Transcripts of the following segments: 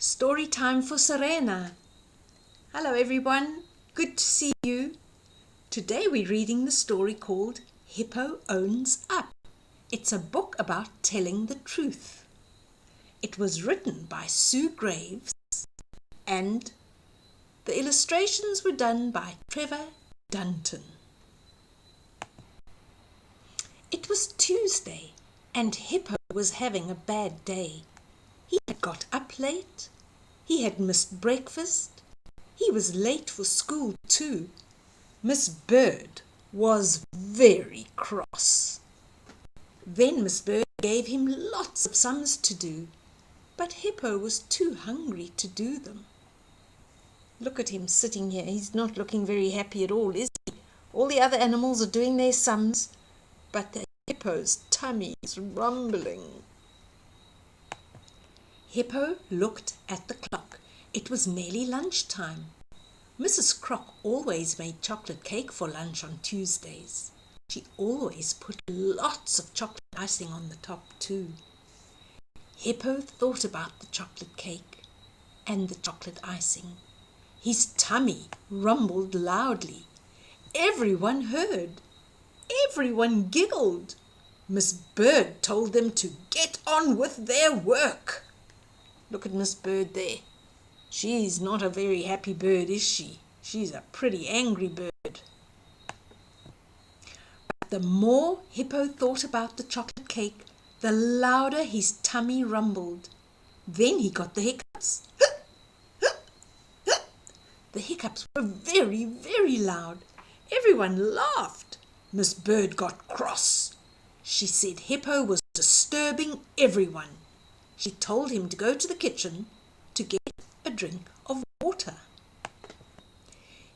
Story time for Serena. Hello everyone, good to see you. Today we're reading the story called Hippo Owns Up. It's a book about telling the truth. It was written by Sue Graves and the illustrations were done by Trevor, Dunton. It was Tuesday and Hippo was having a bad day. He had got up late, he had missed breakfast, he was late for school too. Miss Bird was very cross. Then Miss Bird gave him lots of sums to do, but Hippo was too hungry to do them. Look at him sitting here, he's not looking very happy at all, is he? All the other animals are doing their sums, but the Hippo's tummy is rumbling. Hippo looked at the clock. It was nearly lunchtime. Mrs. Croc always made chocolate cake for lunch on Tuesdays. She always put lots of chocolate icing on the top too. Hippo thought about the chocolate cake and the chocolate icing. His tummy rumbled loudly. Everyone heard. Everyone giggled. Miss Bird told them to get on with their work. Look at Miss Bird there. She's not a very happy bird, is she? She's a pretty angry bird. But the more Hippo thought about the chocolate cake, the louder his tummy rumbled. Then he got the hiccups. The hiccups were very, very loud. Everyone laughed. Miss Bird got cross. She said Hippo was disturbing everyone. She told him to go to the kitchen to get a drink of water.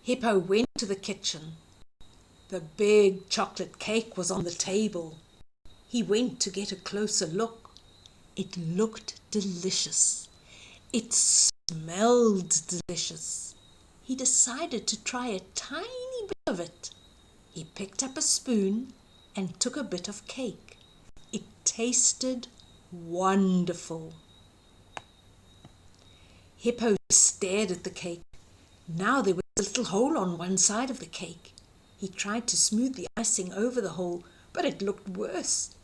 Hippo went to the kitchen. The big chocolate cake was on the table. He went to get a closer look. It looked delicious. It smelled delicious. He decided to try a tiny bit of it. He picked up a spoon and took a bit of cake. It tasted wonderful. Hippo stared at the cake. Now there was a little hole on one side of the cake. He tried to smooth the icing over the hole, but it looked worse.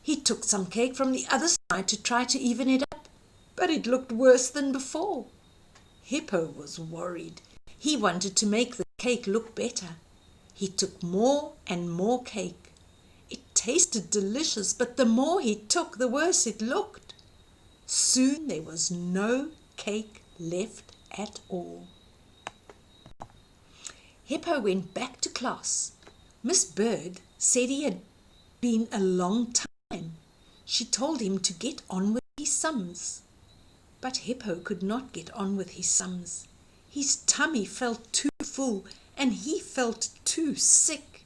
He took some cake from the other side to try to even it up, but it looked worse than before. Hippo was worried. He wanted to make the cake look better. He took more and more cake. It tasted delicious, but the more he took, the worse it looked. Soon there was no cake left at all. Hippo went back to class. Miss Bird said he had been a long time. She told him to get on with his sums. But Hippo could not get on with his sums. His tummy felt too full and he felt too sick.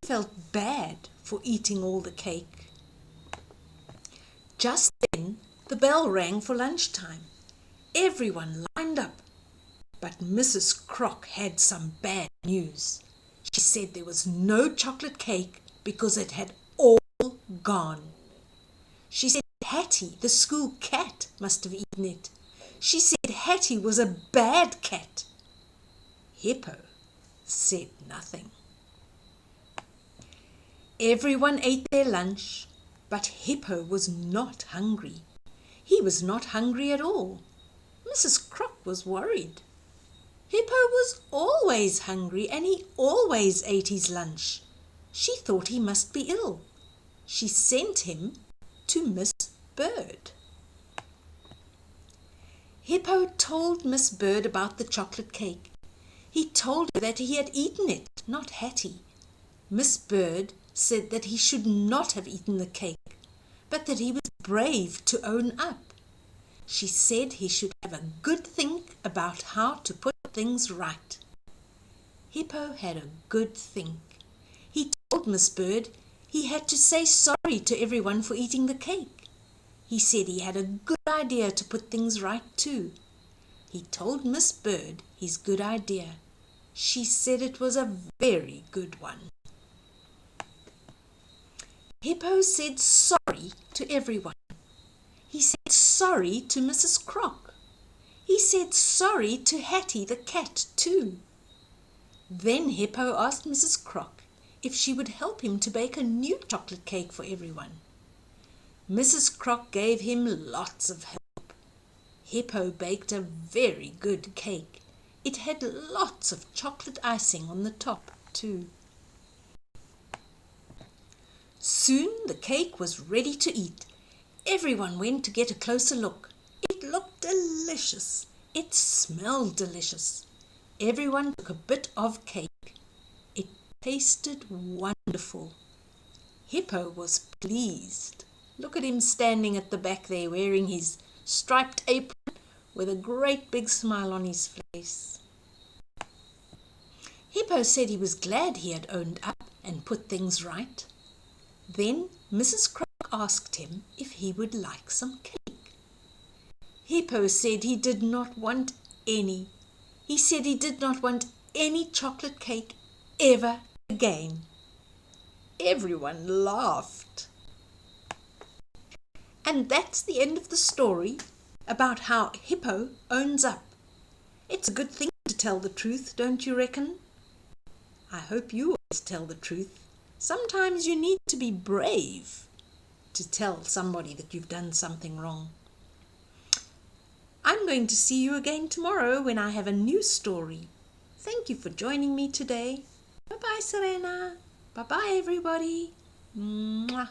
He felt bad for eating all the cake. Just then the bell rang for lunchtime. Everyone lined up. But Mrs. Croc had some bad news. She said there was no chocolate cake because it had all gone. She said Hattie, the school cat, must have eaten it. She said Hattie was a bad cat. Hippo said nothing. Everyone ate their lunch, but Hippo was not hungry. He was not hungry at all. Mrs. Croc was worried. Hippo was always hungry and he always ate his lunch. She thought he must be ill. She sent him to Miss Bird. Hippo told Miss Bird about the chocolate cake. He told her that he had eaten it, not Hattie. Miss Bird said that he should not have eaten the cake, but that he was brave to own up. She said he should have a good think about how to put things right. Hippo had a good think. He told Miss Bird he had to say sorry to everyone for eating the cake. He said he had a good idea to put things right too. He told Miss Bird his good idea. She said it was a very good one. Hippo said sorry to everyone. He said sorry to Mrs. Croc. He said sorry to Hattie the cat too. Then Hippo asked Mrs. Croc if she would help him to bake a new chocolate cake for everyone. Mrs. Croc gave him lots of help. Hippo baked a very good cake. It had lots of chocolate icing on the top too. Soon the cake was ready to eat. Everyone went to get a closer look. It looked delicious. It smelled delicious. Everyone took a bit of cake. It tasted wonderful. Hippo was pleased. Look at him standing at the back there wearing his striped apron with a great big smile on his face. Hippo said he was glad he had owned up and put things right. Then Mrs. Croc asked him if he would like some cake. Hippo said he did not want any. He said he did not want any chocolate cake ever again. Everyone laughed. And that's the end of the story about how Hippo owns up. It's a good thing to tell the truth, don't you reckon? I hope you always tell the truth. Sometimes you need to be brave to tell somebody that you've done something wrong. I'm going to see you again tomorrow when I have a new story. Thank you for joining me today. Bye-bye, Serena. Bye-bye, everybody. Mwah.